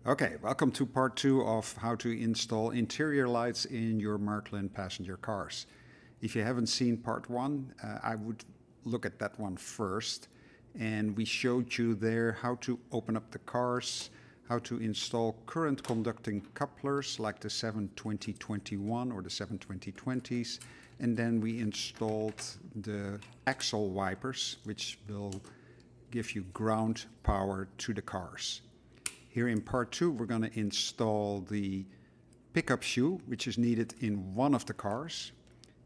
Okay, welcome to part 2 of how to install interior lights in your Marklin passenger cars. If you haven't seen part 1, I would look at that one first. And we showed you there how to open up the cars, how to install current conducting couplers like the 72021 or the 72020s. And then we installed the axle wipers, which will give you ground power to the cars. Here in part 2, we're going to install the pickup shoe, which is needed in one of the cars.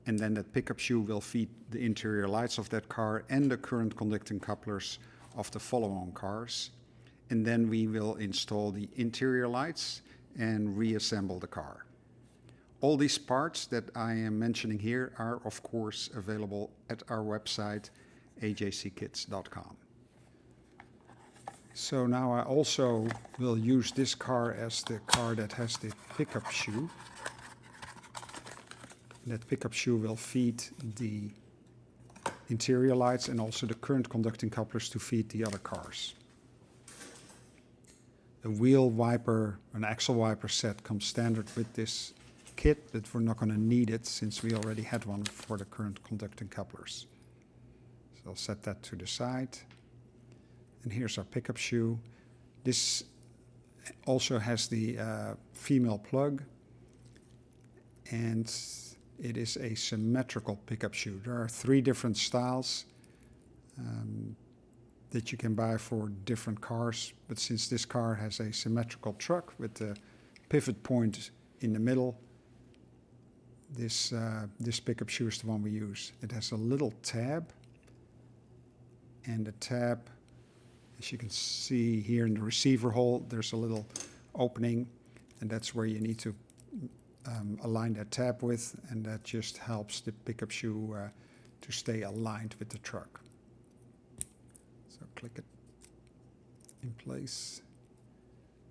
And then that pickup shoe will feed the interior lights of that car and the current conducting couplers of the follow-on cars. And then we will install the interior lights and reassemble the car. All these parts that I am mentioning here are, of course, available at our website, ajckits.com. So now I also will use this car as the car that has the pickup shoe. That pickup shoe will feed the interior lights and also the current conducting couplers to feed the other cars. The wheel wiper, an axle wiper set comes standard with this kit, but we're not going to need it since we already had one for the current conducting couplers. So I'll set that to the side. And here's our pickup shoe. This also has the female plug, and it is a symmetrical pickup shoe. There are 3 different styles that you can buy for different cars, but since this car has a symmetrical truck with the pivot point in the middle, this pickup shoe is the one we use. It has a little tab, and the tab, as you can see here in the receiver hole, there's a little opening, and that's where you need to align that tab with, and that just helps the pickup shoe to stay aligned with the truck. So click it in place,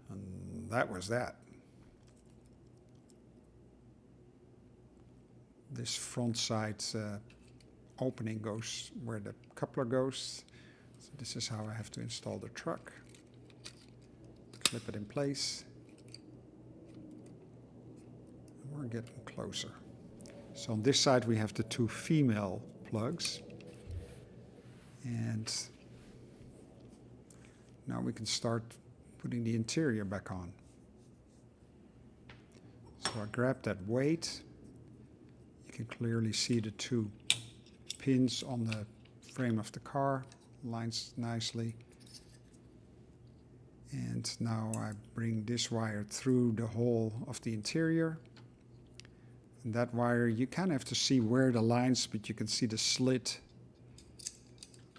and that was that. This front side opening goes where the coupler goes. So this is how I have to install the truck. Clip it in place. We're getting closer. So on this side we have the 2 female plugs. And now we can start putting the interior back on. So I grab that weight. You can clearly see the 2 pins on the frame of the car. Lines nicely. And now I bring this wire through the hole of the interior. And that wire, you kind of have to see where the lines, but you can see the slit.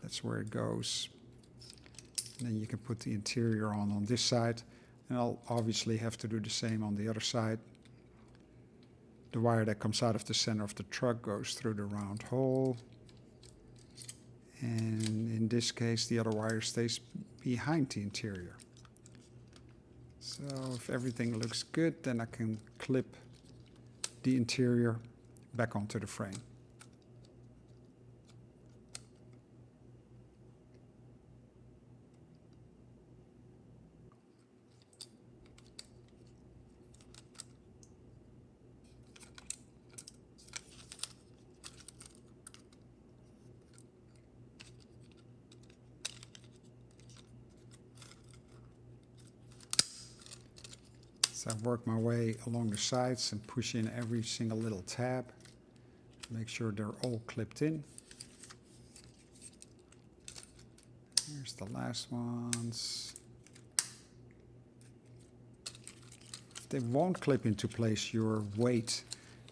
That's where it goes. And then you can put the interior on this side. And I'll obviously have to do the same on the other side. The wire that comes out of the center of the truck goes through the round hole. And in this case, the other wire stays behind the interior. So if everything looks good, then I can clip the interior back onto the frame. So I work my way along the sides and push in every single little tab. Make sure they're all clipped in. Here's the last ones. If they won't clip into place, your weight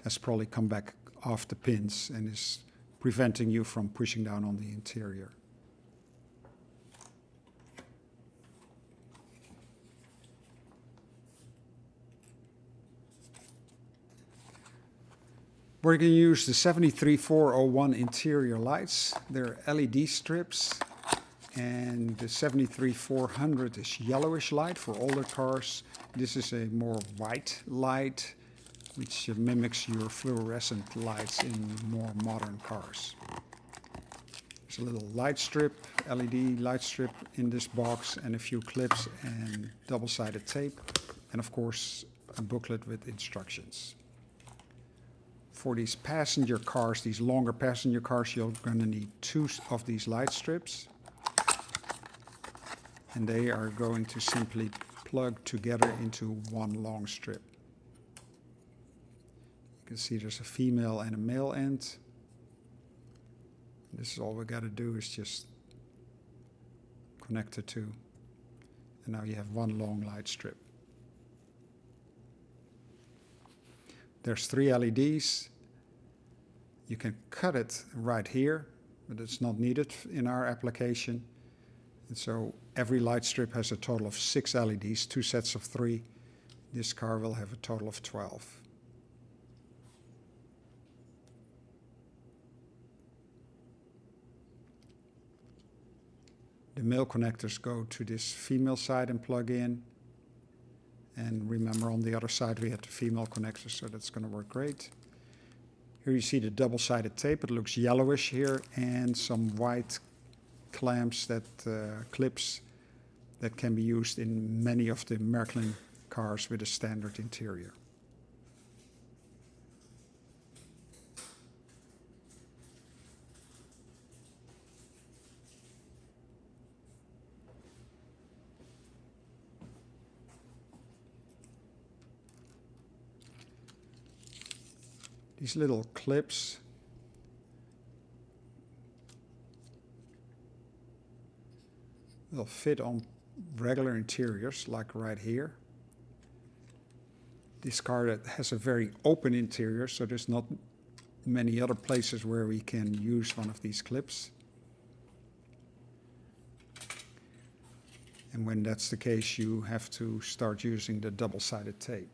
has probably come back off the pins and is preventing you from pushing down on the interior. We're going to use the 73401 interior lights. They're LED strips, and the 73400 is yellowish light for older cars. This is a more white light, which mimics your fluorescent lights in more modern cars. There's a little light strip, LED light strip in this box, and a few clips and double-sided tape, and of course a booklet with instructions. For these passenger cars, these longer passenger cars, you're going to need 2 of these light strips, and they are going to simply plug together into one long strip. You can see there's a female and a male end. This is all we got to do is just connect the two, and now you have one long light strip. There's 3 LEDs. You can cut it right here, but it's not needed in our application. And so every light strip has a total of 6 LEDs, 2 sets of 3. This car will have a total of 12. The male connectors go to this female side and plug in. And remember, on the other side we had the female connector, so that's going to work great. Here you see the double-sided tape. It looks yellowish here, and some white clamps, clips that can be used in many of the Marklin cars with a standard interior. These little clips will fit on regular interiors, like right here. This car that has a very open interior, so there's not many other places where we can use one of these clips. And when that's the case, you have to start using the double-sided tape.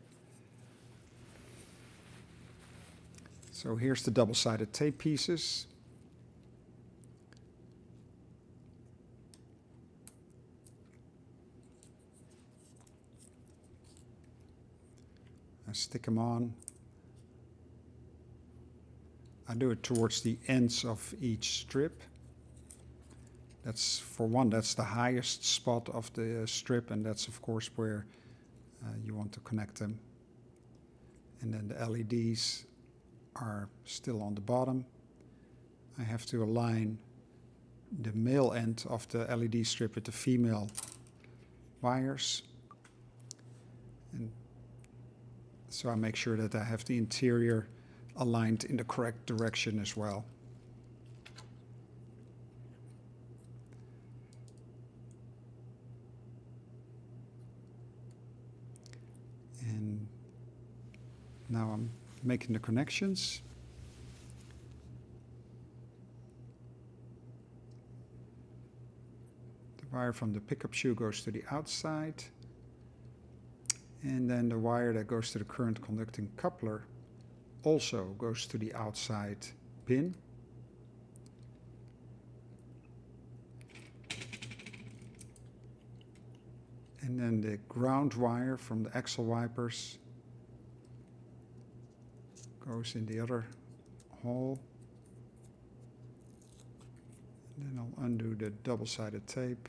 So here's the double-sided tape pieces. I stick them on. I do it towards the ends of each strip. That's, for one, that's the highest spot of the strip, and that's of course where you want to connect them. And then the LEDs are still on the bottom. I have to align the male end of the LED strip with the female wires. And so I make sure that I have the interior aligned in the correct direction as well. And now I'm making the connections. The wire from the pickup shoe goes to the outside, and then the wire that goes to the current conducting coupler also goes to the outside pin. And then the ground wire from the axle wipers goes in the other hole. And then I'll undo the double-sided tape.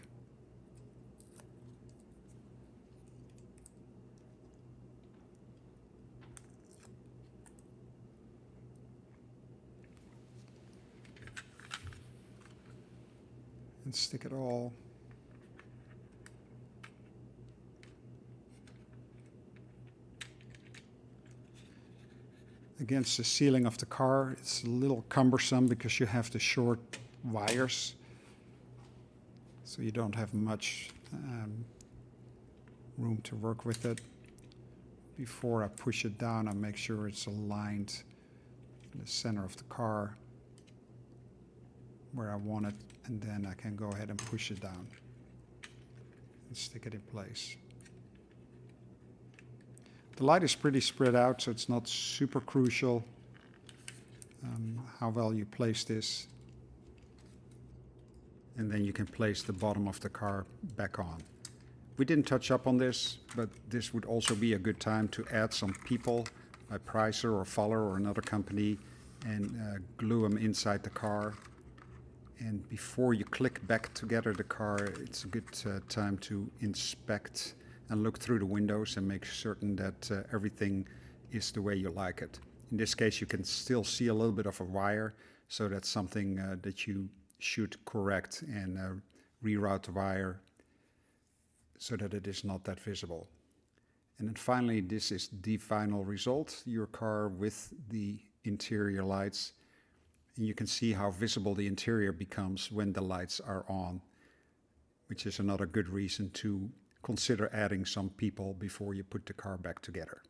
And stick it all against the ceiling of the car. It's a little cumbersome because you have the short wires, so you don't have much room to work with it. Before I push it down, I make sure it's aligned in the center of the car where I want it, and then I can go ahead and push it down and stick it in place. The light is pretty spread out, so it's not super crucial how well you place this. And then you can place the bottom of the car back on. We didn't touch up on this, but this would also be a good time to add some people, like Pricer or Fuller or another company, and glue them inside the car. And before you click back together the car, it's a good time to inspect and look through the windows and make certain that everything is the way you like it. In this case, you can still see a little bit of a wire, so that's something that you should correct and reroute the wire so that it is not that visible. And then finally, this is the final result, your car with the interior lights. And you can see how visible the interior becomes when the lights are on, which is another good reason to consider adding some people before you put the car back together.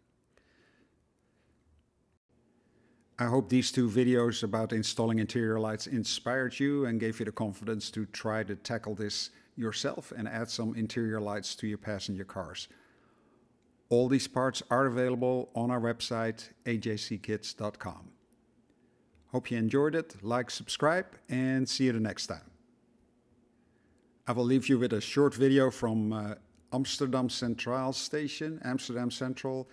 I hope these 2 videos about installing interior lights inspired you and gave you the confidence to try to tackle this yourself and add some interior lights to your passenger cars. All these parts are available on our website, ajckits.com. Hope you enjoyed it. Like, subscribe, and see you the next time. I will leave you with a short video from Amsterdam Centraal Station, Amsterdam Central,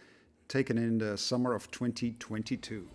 taken in the summer of 2022.